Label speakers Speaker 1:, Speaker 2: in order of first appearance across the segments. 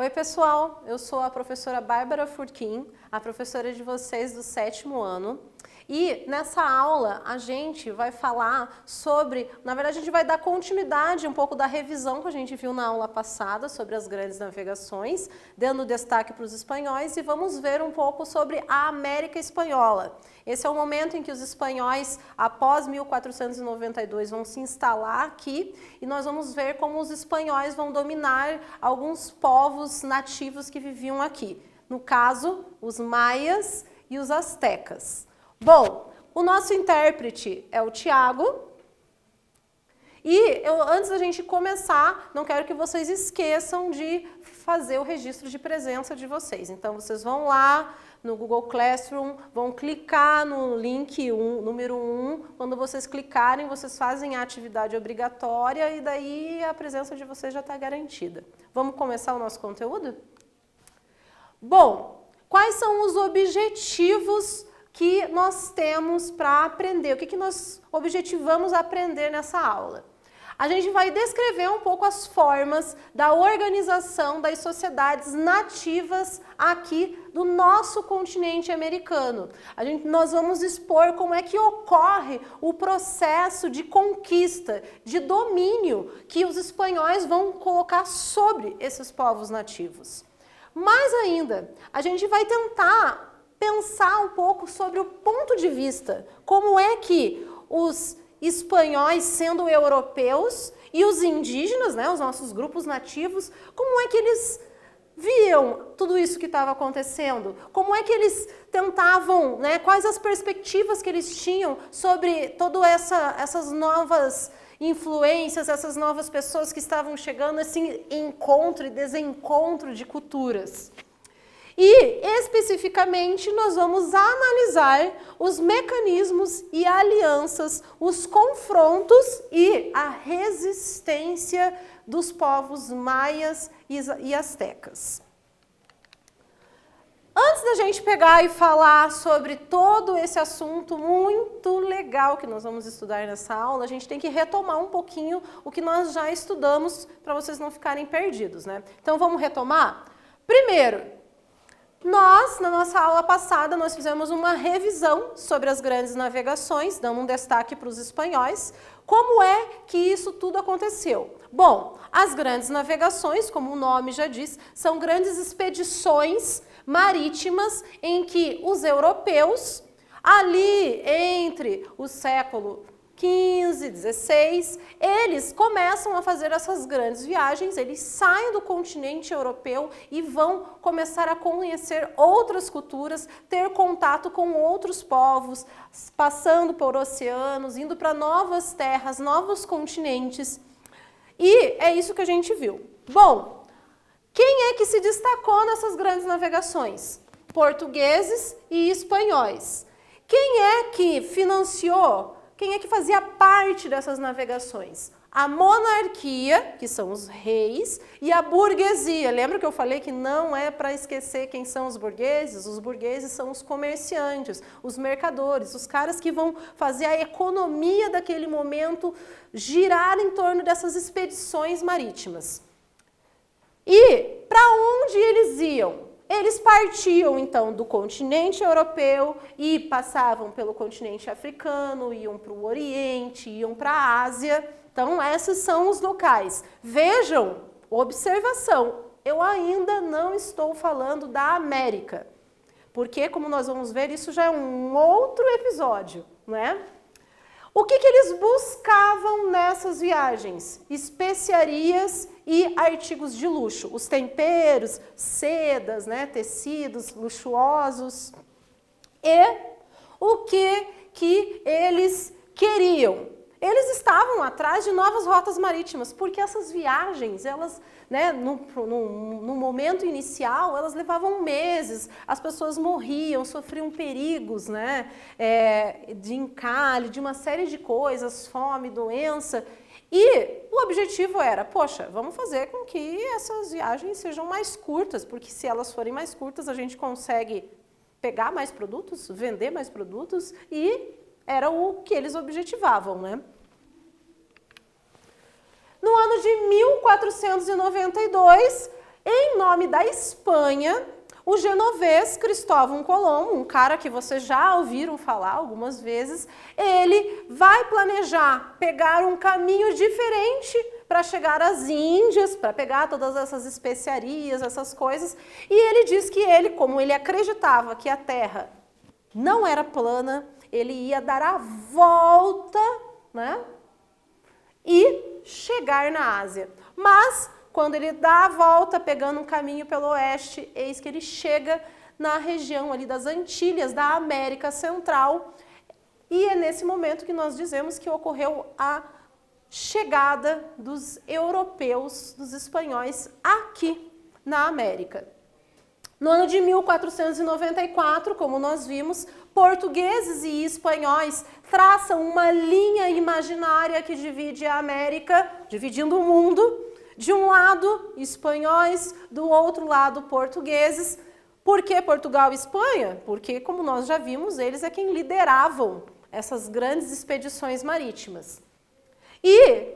Speaker 1: Oi pessoal, eu sou a professora Bárbara Furquim, a professora de vocês do 7º ano. E nessa aula a gente vai falar sobre, na verdade a gente vai dar continuidade um pouco da revisão que a gente viu na aula passada sobre as grandes navegações, dando destaque para os espanhóis e vamos ver um pouco sobre a América Espanhola. Esse é o momento em que os espanhóis, após 1492, vão se instalar aqui e nós vamos ver como os espanhóis vão dominar alguns povos nativos que viviam aqui. No caso, os maias e os astecas. Bom, o nosso intérprete é o Tiago. E antes da gente começar, não quero que vocês esqueçam de fazer o registro de presença de vocês. Então, vocês vão lá no Google Classroom, vão clicar no link número 1. Quando vocês clicarem, vocês fazem a atividade obrigatória e daí a presença de vocês já está garantida. Vamos começar o nosso conteúdo? Bom, quais são os objetivos que nós temos para aprender? O que nós objetivamos aprender nessa aula? A gente vai descrever um pouco as formas da organização das sociedades nativas aqui do nosso continente americano. Nós vamos expor como é que ocorre o processo de conquista, de domínio que os espanhóis vão colocar sobre esses povos nativos. Mais ainda, a gente vai tentar pensar um pouco sobre o ponto de vista, como é que os espanhóis, sendo europeus, e os indígenas, né, os nossos grupos nativos, como é que eles viam tudo isso que estava acontecendo? Como é que eles tentavam, né, quais as perspectivas que eles tinham sobre todas essas novas influências, essas novas pessoas que estavam chegando, esse encontro e desencontro de culturas? E, especificamente, nós vamos analisar os mecanismos e alianças, os confrontos e a resistência dos povos maias e astecas. Antes da gente pegar e falar sobre todo esse assunto muito legal que nós vamos estudar nessa aula, a gente tem que retomar um pouquinho o que nós já estudamos para vocês não ficarem perdidos, né? Então, vamos retomar? Primeiro, na nossa aula passada, nós fizemos uma revisão sobre as grandes navegações, dando um destaque para os espanhóis. Como é que isso tudo aconteceu? Bom, as grandes navegações, como o nome já diz, são grandes expedições marítimas em que os europeus, ali entre o século XV, XVI, eles começam a fazer essas grandes viagens, eles saem do continente europeu e vão começar a conhecer outras culturas, ter contato com outros povos, passando por oceanos, indo para novas terras, novos continentes. E é isso que a gente viu. Bom, quem é que se destacou nessas grandes navegações? Portugueses e espanhóis. Quem é que financiou? Quem é que fazia parte dessas navegações? A monarquia, que são os reis, e a burguesia. Lembra que eu falei que não é para esquecer quem são os burgueses? Os burgueses são os comerciantes, os mercadores, os caras que vão fazer a economia daquele momento girar em torno dessas expedições marítimas. E para onde eles iam? Eles partiam, então, do continente europeu e passavam pelo continente africano, iam para o Oriente, iam para a Ásia. Então, esses são os locais. Vejam, observação, eu ainda não estou falando da América, porque, como nós vamos ver, isso já é um outro episódio, né? O que eles buscavam nessas viagens? Especiarias e artigos de luxo. Os temperos, sedas, né, tecidos luxuosos. E o que eles queriam? Eles estavam atrás de novas rotas marítimas, porque essas viagens, elas, né, no momento inicial, elas levavam meses, as pessoas morriam, sofriam perigos, né, de encalhe, de uma série de coisas, fome, doença. E o objetivo era, poxa, vamos fazer com que essas viagens sejam mais curtas, porque se elas forem mais curtas, a gente consegue pegar mais produtos, vender mais produtos e era o que eles objetivavam, né? No ano de 1492, Em nome da Espanha, o genovês Cristóvão Colombo, um cara que vocês já ouviram falar algumas vezes, ele vai planejar pegar um caminho diferente para chegar às Índias, para pegar todas essas especiarias, essas coisas, e ele diz que ele, como ele acreditava que a Terra não era plana, ele ia dar a volta, né, e chegar na Ásia. Mas, quando ele dá a volta, pegando um caminho pelo oeste, eis que ele chega na região ali das Antilhas, da América Central, e é nesse momento que nós dizemos que ocorreu a chegada dos europeus, dos espanhóis, aqui na América. No ano de 1494, como nós vimos, portugueses e espanhóis traçam uma linha imaginária que divide a América, dividindo o mundo. De um lado, espanhóis, do outro lado, portugueses. Por que Portugal e Espanha? Porque, como nós já vimos, eles é quem lideravam essas grandes expedições marítimas. E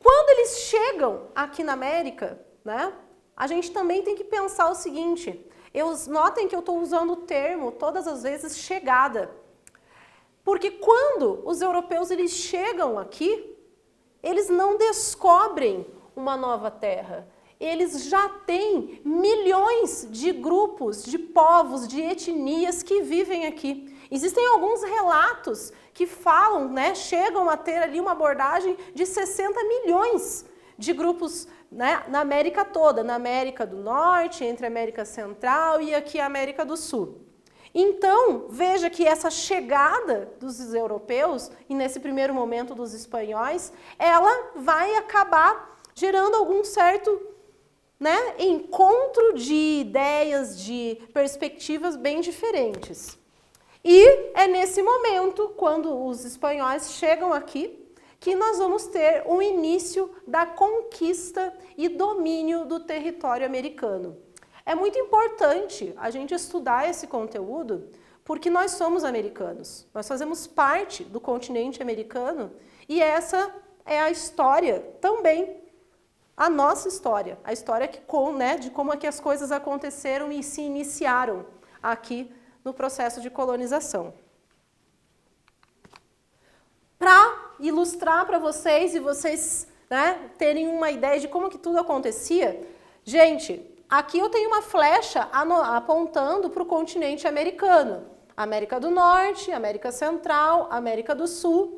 Speaker 1: quando eles chegam aqui na América, né, a gente também tem que pensar o seguinte, notem que eu estou usando o termo todas as vezes chegada, porque quando os europeus eles chegam aqui, eles não descobrem uma nova terra, eles já têm milhões de grupos, de povos, de etnias que vivem aqui. Existem alguns relatos que falam, né, chegam a ter ali uma abordagem de 60 milhões de grupos, né, na América toda, na América do Norte, entre a América Central e aqui a América do Sul. Então, veja que essa chegada dos europeus, e nesse primeiro momento dos espanhóis, ela vai acabar gerando algum certo, né, encontro de ideias, de perspectivas bem diferentes. E é nesse momento, quando os espanhóis chegam aqui, que nós vamos ter o início da conquista e domínio do território americano. É muito importante a gente estudar esse conteúdo, porque nós somos americanos, nós fazemos parte do continente americano e essa é a história também, a nossa história, a história que, né, de como é que as coisas aconteceram e se iniciaram aqui no processo de colonização. Para ilustrar para vocês e vocês, né, terem uma ideia de como que tudo acontecia, gente, aqui eu tenho uma flecha apontando para o continente americano. América do Norte, América Central, América do Sul.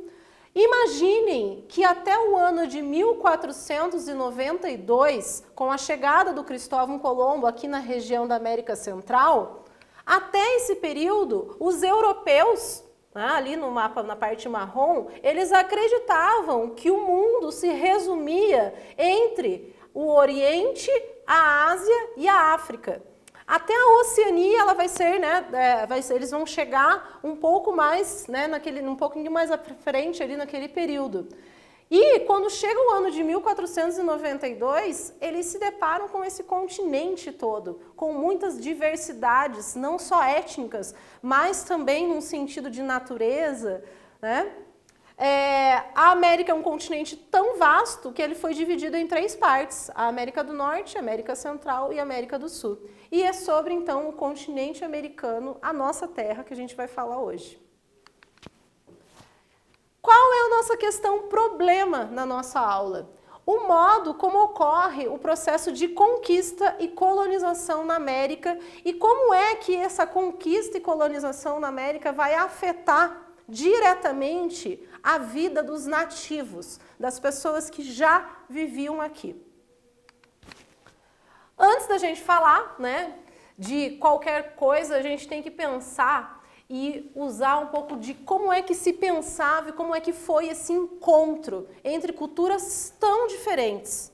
Speaker 1: Imaginem que até o ano de 1492, com a chegada do Cristóvão Colombo aqui na região da América Central, até esse período, os europeus, ali no mapa, na parte marrom, eles acreditavam que o mundo se resumia entre o Oriente, a Ásia e a África. Até a Oceania ela vai ser, né, eles vão chegar um pouco mais, né, um pouquinho mais à frente ali naquele período. E quando chega o ano de 1492, eles se deparam com esse continente todo, com muitas diversidades, não só étnicas, mas também num sentido de natureza, né? A América é um continente tão vasto que ele foi dividido em 3 partes, a América do Norte, a América Central e a América do Sul. E é sobre, então, o continente americano, a nossa terra, que a gente vai falar hoje. Qual é a nossa questão problema na nossa aula? O modo como ocorre o processo de conquista e colonização na América e como é que essa conquista e colonização na América vai afetar diretamente a vida dos nativos, das pessoas que já viviam aqui. Antes da gente falar, né, de qualquer coisa, a gente tem que pensar e usar um pouco de como é que se pensava e como é que foi esse encontro entre culturas tão diferentes.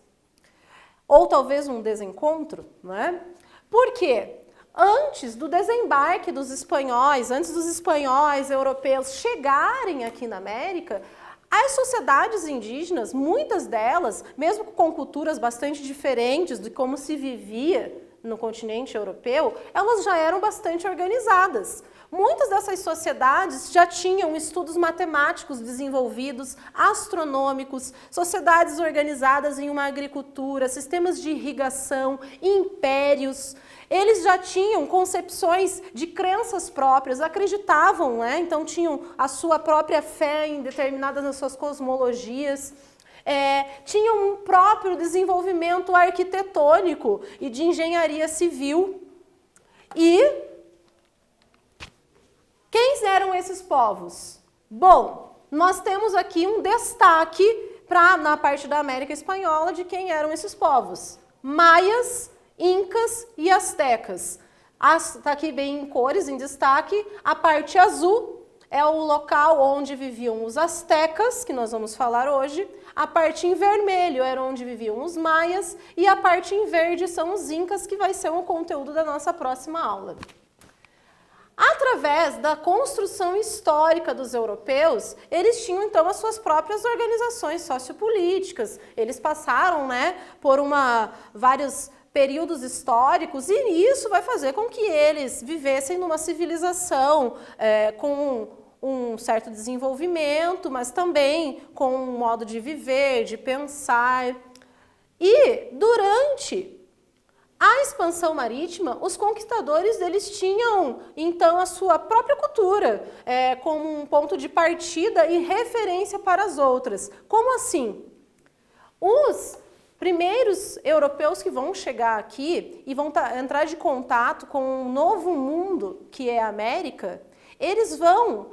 Speaker 1: Ou talvez um desencontro, né? Por quê? Antes do desembarque dos espanhóis, antes dos espanhóis europeus chegarem aqui na América, as sociedades indígenas, muitas delas, mesmo com culturas bastante diferentes de como se vivia no continente europeu, elas já eram bastante organizadas. Muitas dessas sociedades já tinham estudos matemáticos desenvolvidos, astronômicos, sociedades organizadas em uma agricultura, sistemas de irrigação, impérios. Eles já tinham concepções de crenças próprias, acreditavam, né? Então tinham a sua própria fé em determinadas das suas cosmologias. Tinham um próprio desenvolvimento arquitetônico e de engenharia civil. E quem eram esses povos? Bom, nós temos aqui um destaque na parte da América Espanhola de quem eram esses povos. Maias, incas e astecas. Está aqui bem em cores, em destaque. A parte azul é o local onde viviam os astecas, que nós vamos falar hoje. A parte em vermelho era onde viviam os maias. E a parte em verde são os incas, que vai ser o conteúdo da nossa próxima aula. Através da construção histórica dos europeus, eles tinham então as suas próprias organizações sociopolíticas. Eles passaram, né, por vários períodos históricos, e isso vai fazer com que eles vivessem numa civilização com um certo desenvolvimento, mas também com um modo de viver, de pensar. E durante a expansão marítima, os conquistadores eles tinham então a sua própria cultura como um ponto de partida e referência para as outras. Como assim? Os primeiros europeus que vão chegar aqui e vão entrar de contato com um novo mundo que é a América, eles vão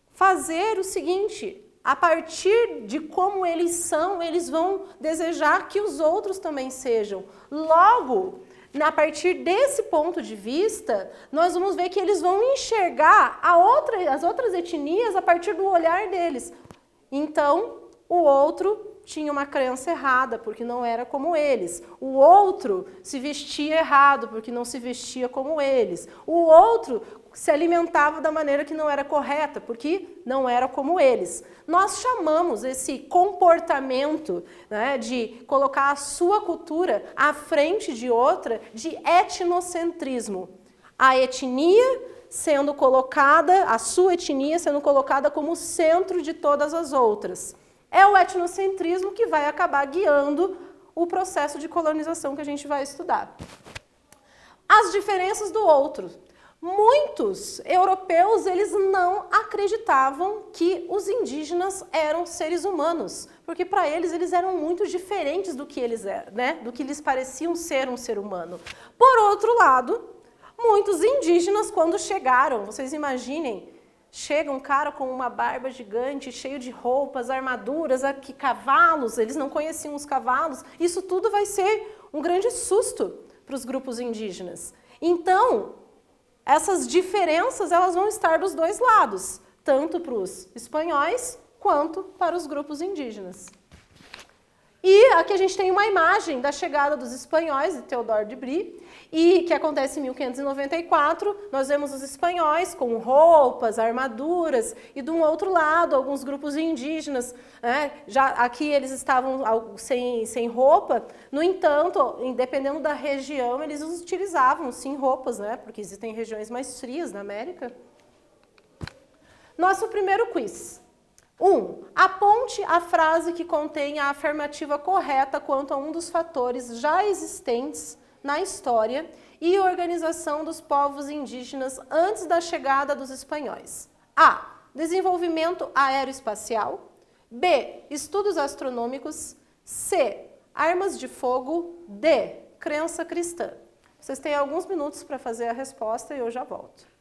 Speaker 1: fazer o seguinte: a partir de como eles são, eles vão desejar que os outros também sejam. Logo, a partir desse ponto de vista, nós vamos ver que eles vão enxergar as outras etnias a partir do olhar deles. Então, o outro tinha uma crença errada, porque não era como eles. O outro se vestia errado, porque não se vestia como eles. O outro se alimentava da maneira que não era correta, porque não era como eles. Nós chamamos esse comportamento, né, de colocar a sua cultura à frente de outra de etnocentrismo. A etnia sendo colocada, a sua etnia sendo colocada como centro de todas as outras. É o etnocentrismo que vai acabar guiando o processo de colonização que a gente vai estudar. As diferenças do outro. Muitos europeus eles não acreditavam que os indígenas eram seres humanos, porque para eles eram muito diferentes do que eles eram, né? Do que eles pareciam ser um ser humano. Por outro lado, muitos indígenas quando chegaram, vocês imaginem, chega um cara com uma barba gigante, cheio de roupas, armaduras, aqui, cavalos, eles não conheciam os cavalos, isso tudo vai ser um grande susto para os grupos indígenas. Então, essas diferenças elas vão estar dos dois lados, tanto para os espanhóis quanto para os grupos indígenas. E aqui a gente tem uma imagem da chegada dos espanhóis, de Teodoro de Bry, e que acontece em 1594. Nós vemos os espanhóis com roupas, armaduras, e de um outro lado, alguns grupos indígenas, né? Já aqui eles estavam sem roupa, no entanto, dependendo da região, eles utilizavam sim roupas, né? Porque existem regiões mais frias na América. Nosso primeiro quiz. 1. Aponte a frase que contém a afirmativa correta quanto a um dos fatores já existentes na história e organização dos povos indígenas antes da chegada dos espanhóis. A. Desenvolvimento aeroespacial. B. Estudos astronômicos. C. Armas de fogo. D. Crença cristã. Vocês têm alguns minutos para fazer a resposta e eu já volto.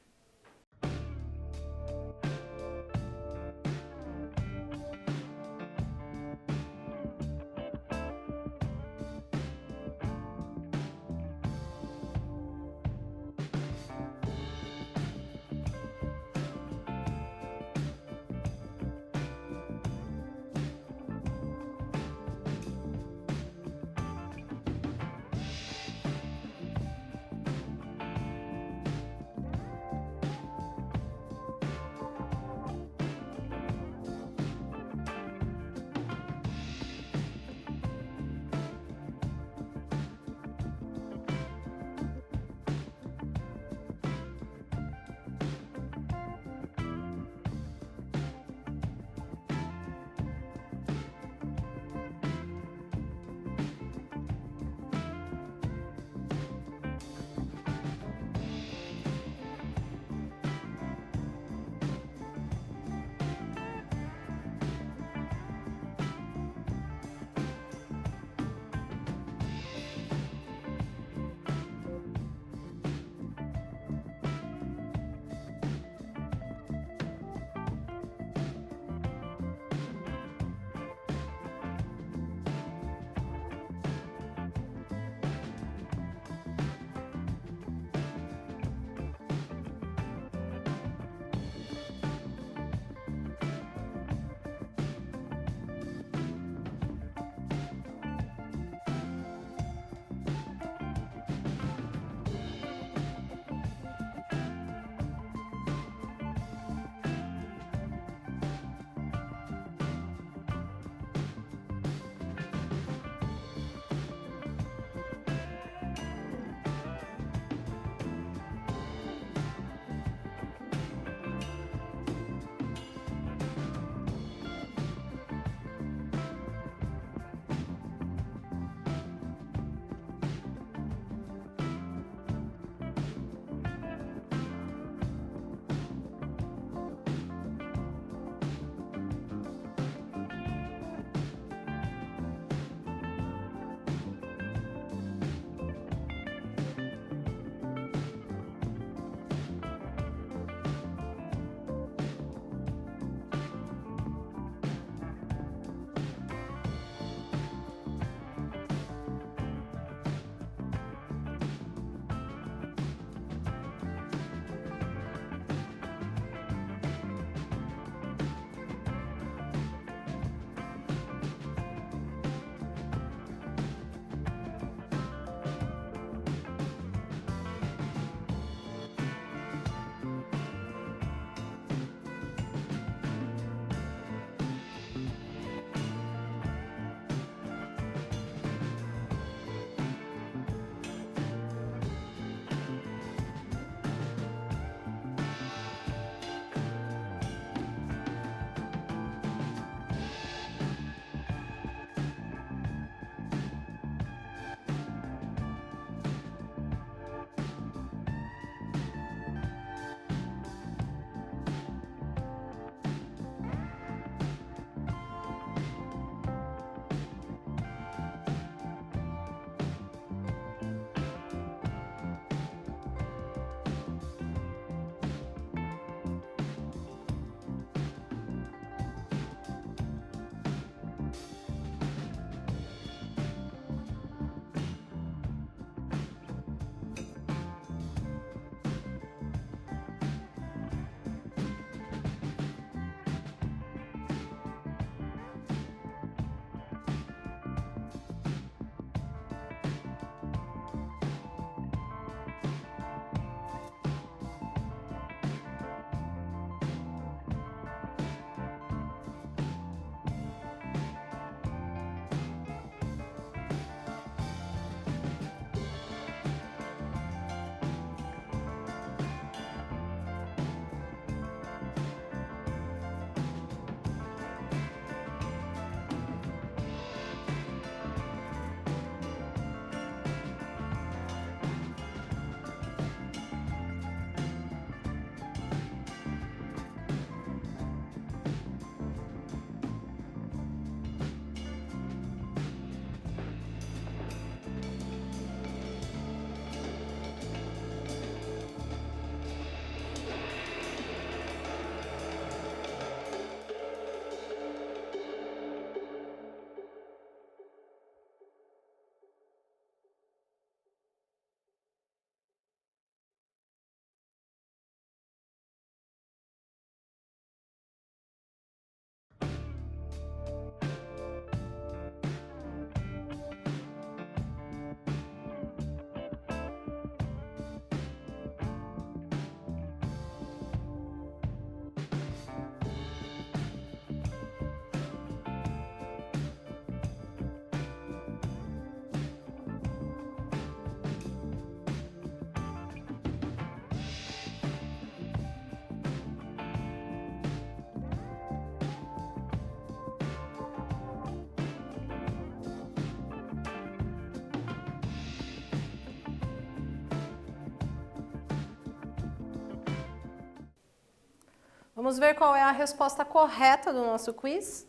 Speaker 1: Vamos ver qual é a resposta correta do nosso quiz?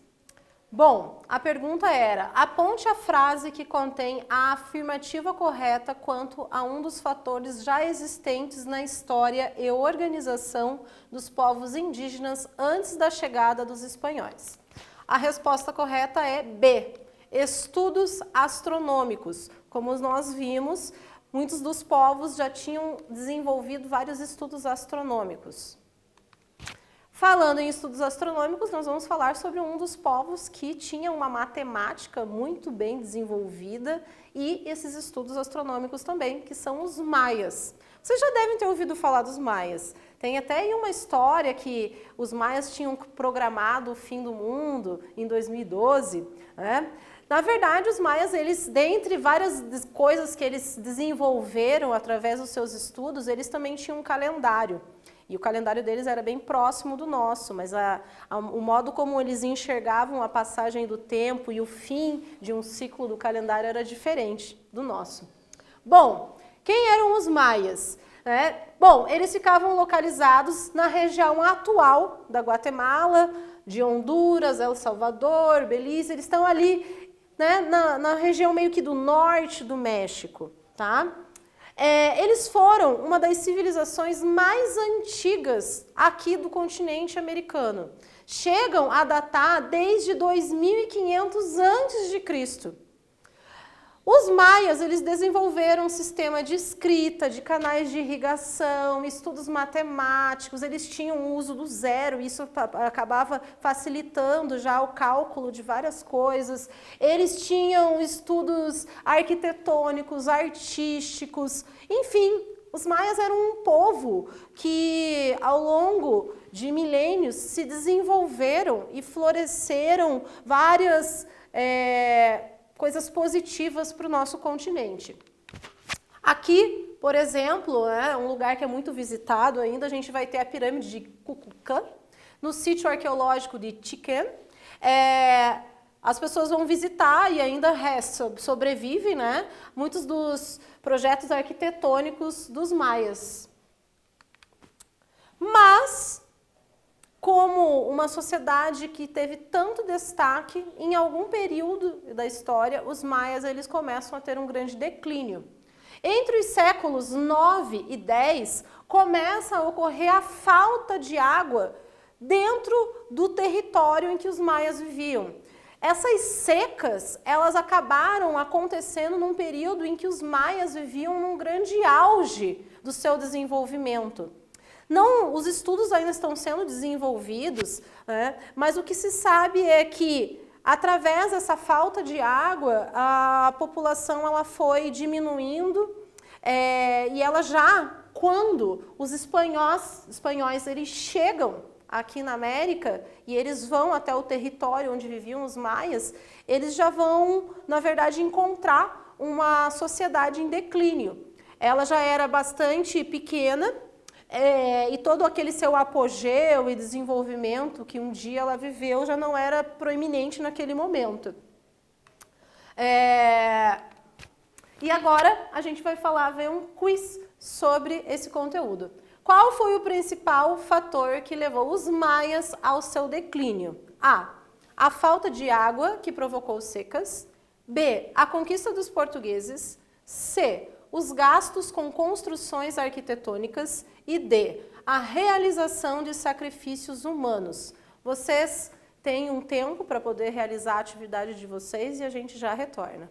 Speaker 1: Bom, a pergunta era: aponte a frase que contém a afirmativa correta quanto a um dos fatores já existentes na história e organização dos povos indígenas antes da chegada dos espanhóis. A resposta correta é B, estudos astronômicos. Como nós vimos, muitos dos povos já tinham desenvolvido vários estudos astronômicos. Falando em estudos astronômicos, nós vamos falar sobre um dos povos que tinha uma matemática muito bem desenvolvida e esses estudos astronômicos também, que são os maias. Vocês já devem ter ouvido falar dos maias. Tem até aí uma história que os maias tinham programado o fim do mundo em 2012, né? Na verdade, os maias, eles, dentre várias coisas que eles desenvolveram através dos seus estudos, eles também tinham um calendário. E o calendário deles era bem próximo do nosso, mas o modo como eles enxergavam a passagem do tempo e o fim de um ciclo do calendário era diferente do nosso. Bom, quem eram os maias? Bom, eles ficavam localizados na região atual da Guatemala, de Honduras, El Salvador, Belize. Eles estão ali, né, na região meio que do norte do México, tá? Eles foram uma das civilizações mais antigas aqui do continente americano. Chegam a datar desde 2500 a.C. Os maias, eles desenvolveram um sistema de escrita, de canais de irrigação, estudos matemáticos, eles tinham o uso do zero, isso acabava facilitando já o cálculo de várias coisas. Eles tinham estudos arquitetônicos, artísticos, enfim, os maias eram um povo que, ao longo de milênios, se desenvolveram e floresceram várias coisas positivas para o nosso continente. Aqui, por exemplo, um lugar que é muito visitado ainda, a gente vai ter a pirâmide de Kukulcán, no sítio arqueológico de Chiquén. As pessoas vão visitar e ainda sobrevivem, né, muitos dos projetos arquitetônicos dos maias. Mas, como uma sociedade que teve tanto destaque, em algum período da história, os maias eles começam a ter um grande declínio. Entre os séculos 9 e 10, começa a ocorrer a falta de água dentro do território em que os maias viviam. Essas secas, elas acabaram acontecendo num período em que os maias viviam num grande auge do seu desenvolvimento. Não, os estudos ainda estão sendo desenvolvidos, né, mas o que se sabe é que, através dessa falta de água, a população ela foi diminuindo e ela já, quando os espanhóis eles chegam aqui na América e eles vão até o território onde viviam os maias, eles já vão, na verdade, encontrar uma sociedade em declínio. Ela já era bastante pequena, e todo aquele seu apogeu e desenvolvimento que um dia ela viveu já não era proeminente naquele momento. E agora a gente vai ver um quiz sobre esse conteúdo. Qual foi o principal fator que levou os maias ao seu declínio? A falta de água que provocou secas. B, a conquista dos portugueses. C, os gastos com construções arquitetônicas. E D, a realização de sacrifícios humanos. Vocês têm um tempo para poder realizar a atividade de vocês e a gente já retorna.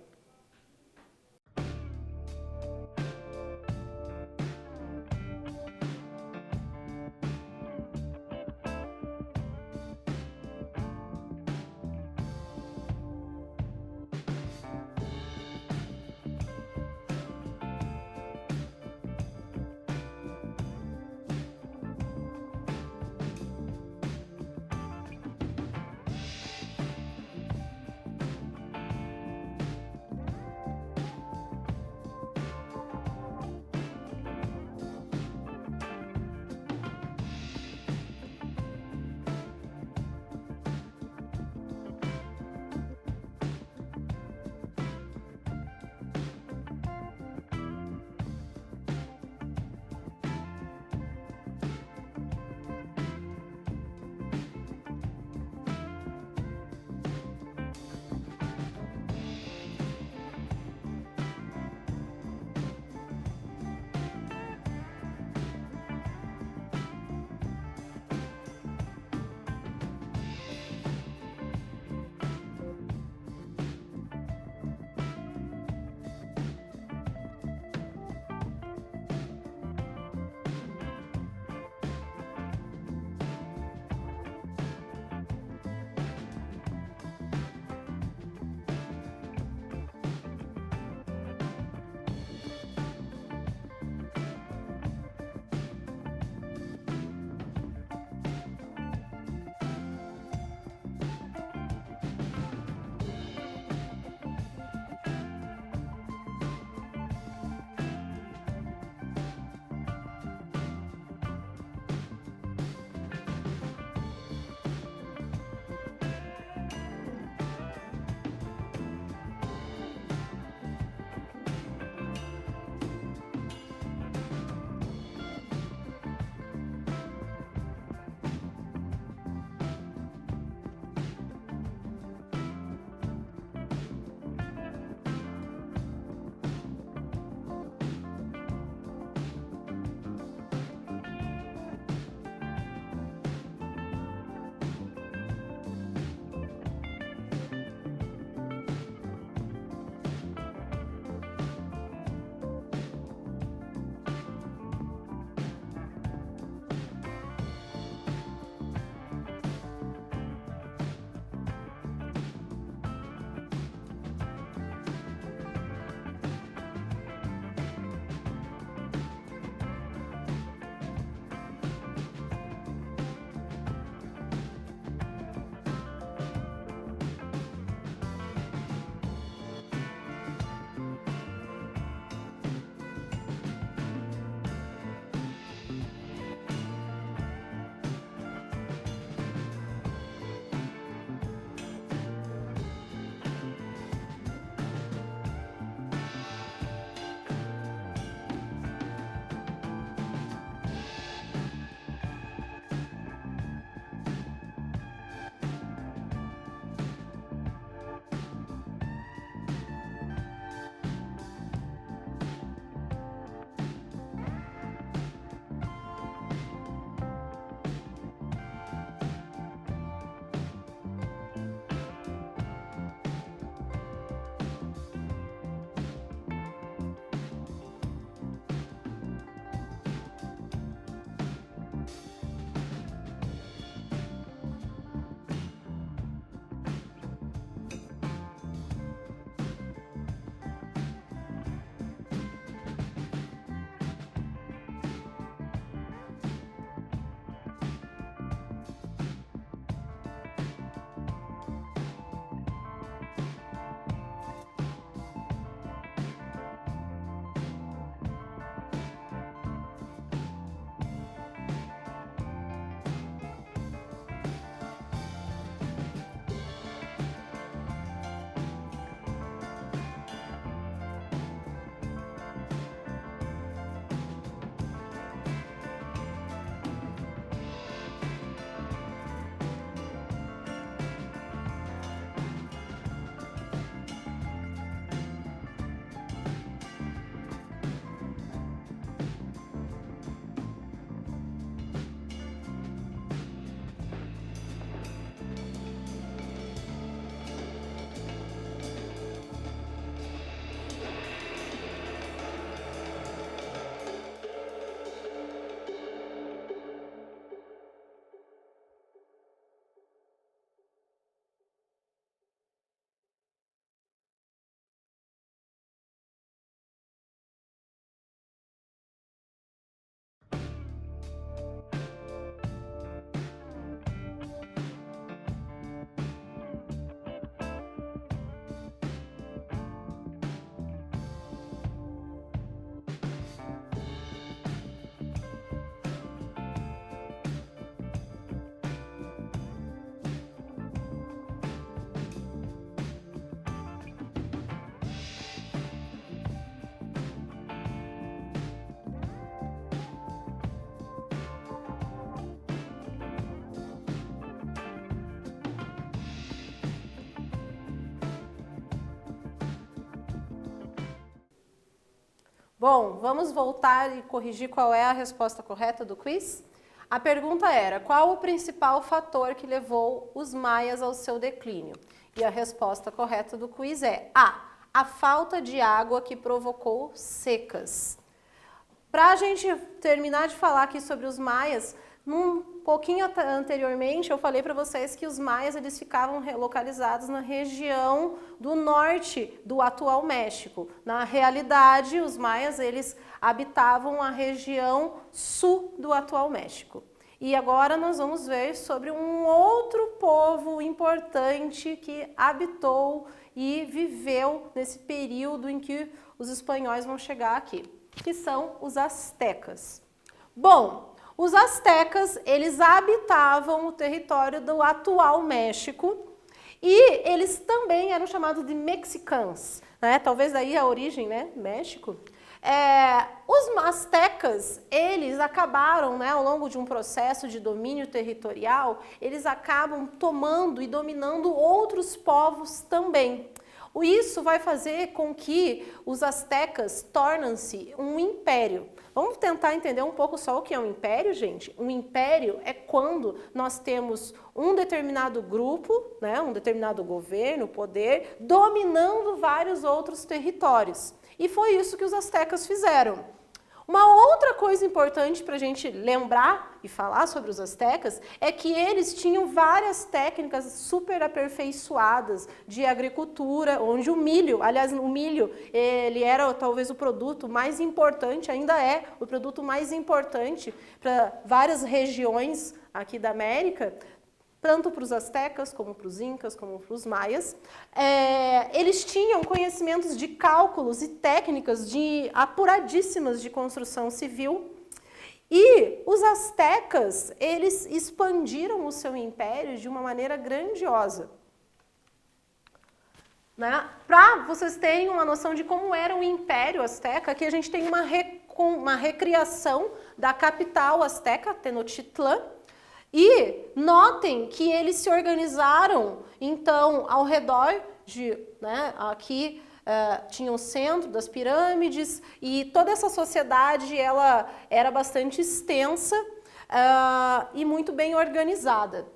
Speaker 1: Bom, vamos voltar e corrigir qual é a resposta correta do quiz? A pergunta era, qual o principal fator que levou os maias ao seu declínio? E a resposta correta do quiz é a falta de água que provocou secas. Para a gente terminar de falar aqui sobre os maias, um pouquinho anteriormente eu falei para vocês que os maias eles ficavam localizados na região do norte do atual México. Na realidade, os maias eles habitavam a região sul do atual México. E agora nós vamos ver sobre um outro povo importante que habitou e viveu nesse período em que os espanhóis vão chegar aqui, que são os astecas. Bom, os astecas, eles habitavam o território do atual México e eles também eram chamados de mexicanos, né? Talvez daí a origem, né? México. Os astecas, eles acabaram, né, ao longo de um processo de domínio territorial, eles acabam tomando e dominando outros povos também. Isso vai fazer com que os astecas tornem-se um império. Vamos tentar entender um pouco só o que é um império, gente? Um império é quando nós temos um determinado grupo, né, um determinado governo, poder, dominando vários outros territórios. E foi isso que os astecas fizeram. Uma outra coisa importante para a gente lembrar e falar sobre os astecas é que eles tinham várias técnicas super aperfeiçoadas de agricultura, onde o milho, aliás, o milho, ele era talvez o produto mais importante, ainda é o produto mais importante para várias regiões aqui da América, tanto para os astecas, como para os incas, como para os maias. Eles tinham conhecimentos de cálculos e técnicas apuradíssimas de construção civil. E os astecas, eles expandiram o seu império de uma maneira grandiosa. Né? Para vocês terem uma noção de como era o Império Azteca, aqui a gente tem uma recriação da capital azteca, Tenochtitlan. E notem que eles se organizaram, então, ao redor de, né, aqui tinha o centro das pirâmides e toda essa sociedade ela era bastante extensa e muito bem organizada.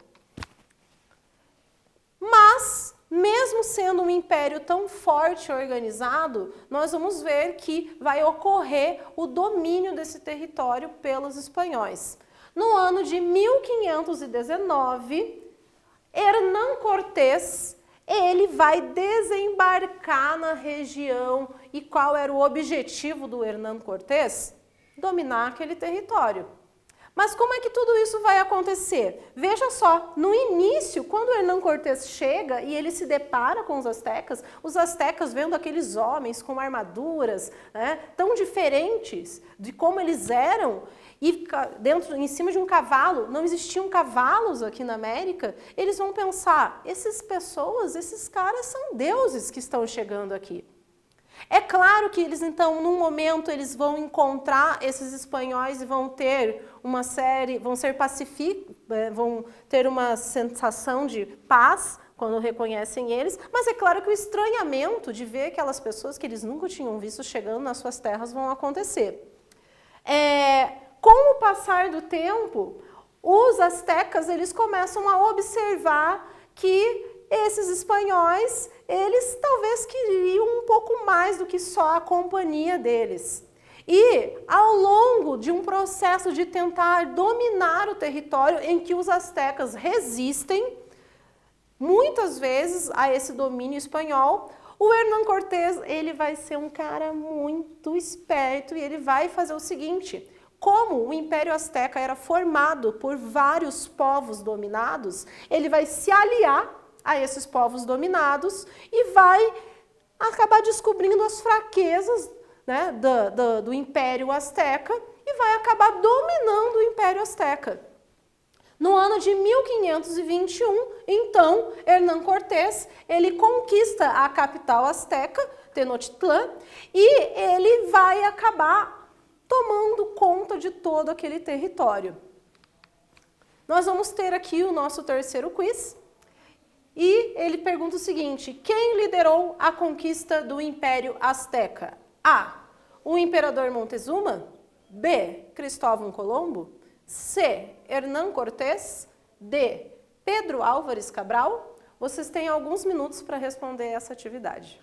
Speaker 1: Mas, mesmo sendo um império tão forte e organizado, nós vamos ver que vai ocorrer o domínio desse território pelos espanhóis. No ano de 1519, Hernán Cortés, ele vai desembarcar na região. E qual era o objetivo do Hernán Cortés? Dominar aquele território. Mas como é que tudo isso vai acontecer? Veja só, no início, quando Hernán Cortés chega e ele se depara com os astecas vendo aqueles homens com armaduras, né, tão diferentes de como eles eram, e em cima de um cavalo, não existiam cavalos aqui na América, eles vão pensar, esses caras são deuses que estão chegando aqui. É claro que eles, então, num momento, eles vão encontrar esses espanhóis e vão ter vão ter uma sensação de paz quando reconhecem eles, mas é claro que o estranhamento de ver aquelas pessoas que eles nunca tinham visto chegando nas suas terras vão acontecer. Com o passar do tempo, os astecas eles começam a observar que esses espanhóis, eles talvez queriam um pouco mais do que só a companhia deles. E, ao longo de um processo de tentar dominar o território em que os astecas resistem, muitas vezes, a esse domínio espanhol, o Hernán Cortés, ele vai ser um cara muito esperto e ele vai fazer o seguinte: como o Império Azteca era formado por vários povos dominados, ele vai se aliar a esses povos dominados e vai acabar descobrindo as fraquezas, né, do Império Azteca e vai acabar dominando o Império Azteca. No ano de 1521, então, Hernán Cortés, ele conquista a capital azteca, Tenochtitlan, e ele vai acabar tomando conta de todo aquele território. Nós vamos ter aqui o nosso terceiro quiz. E ele pergunta o seguinte: quem liderou a conquista do Império Azteca? A. O imperador Montezuma? B. Cristóvão Colombo? C. Hernán Cortés? D. Pedro Álvares Cabral? Vocês têm alguns minutos para responder essa atividade.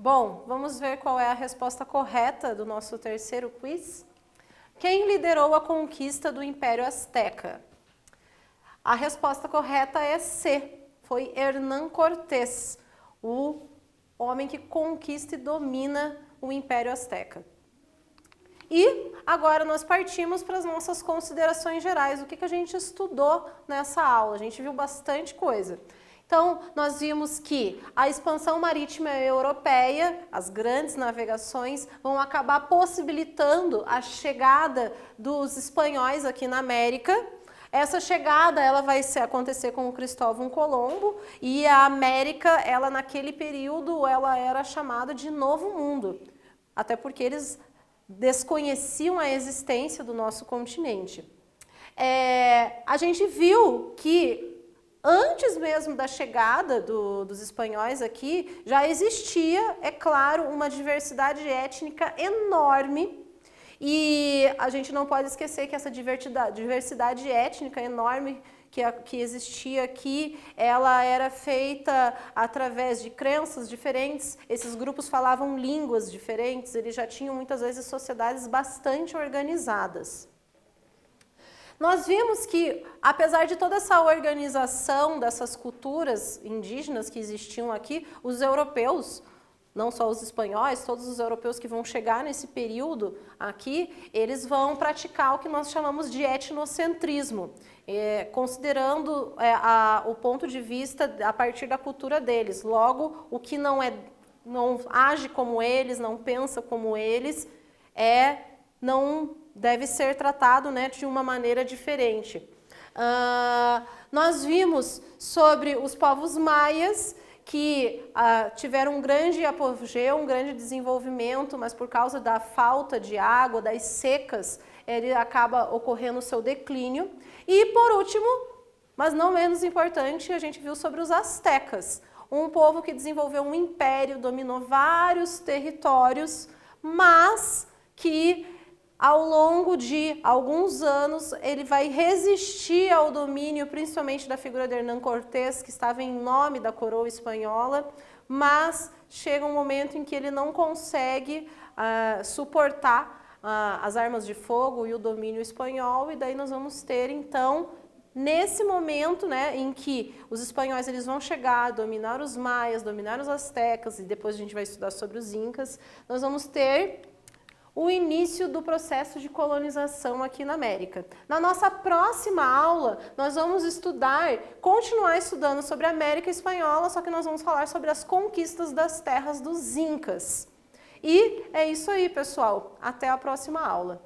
Speaker 1: Bom, vamos ver qual é a resposta correta do nosso terceiro quiz. Quem liderou a conquista do Império Azteca? A resposta correta é C. Foi Hernán Cortés, o homem que conquista e domina o Império Azteca. E agora nós partimos para as nossas considerações gerais. O que a gente estudou nessa aula? A gente viu bastante coisa. Então, nós vimos que a expansão marítima europeia, as grandes navegações, vão acabar possibilitando a chegada dos espanhóis aqui na América. Essa chegada ela vai acontecer com o Cristóvão Colombo e a América, ela naquele período, ela era chamada de Novo Mundo, até porque eles desconheciam a existência do nosso continente. A gente viu que antes mesmo da chegada dos espanhóis aqui, já existia, é claro, uma diversidade étnica enorme. E a gente não pode esquecer que essa diversidade étnica enorme que existia aqui, ela era feita através de crenças diferentes, esses grupos falavam línguas diferentes, eles já tinham muitas vezes sociedades bastante organizadas. Nós vimos que, apesar de toda essa organização dessas culturas indígenas que existiam aqui, os europeus, não só os espanhóis, todos os europeus que vão chegar nesse período aqui, eles vão praticar o que nós chamamos de etnocentrismo, considerando o ponto de vista a partir da cultura deles. Logo, o que não age como eles, não pensa como eles, não deve ser tratado, né, de uma maneira diferente. Nós vimos sobre os povos maias, que tiveram um grande apogeu, um grande desenvolvimento, mas por causa da falta de água, das secas, ele acaba ocorrendo o seu declínio. E por último, mas não menos importante, a gente viu sobre os astecas, um povo que desenvolveu um império, dominou vários territórios, mas que ao longo de alguns anos, ele vai resistir ao domínio, principalmente da figura de Hernán Cortés, que estava em nome da coroa espanhola, mas chega um momento em que ele não consegue suportar as armas de fogo e o domínio espanhol, e daí nós vamos ter, então, nesse momento, né, em que os espanhóis eles vão chegar a dominar os maias, dominar os astecas, e depois a gente vai estudar sobre os incas, nós vamos ter o início do processo de colonização aqui na América. Na nossa próxima aula, nós vamos continuar estudando sobre a América Espanhola, só que nós vamos falar sobre as conquistas das terras dos Incas. E é isso aí, pessoal. Até a próxima aula.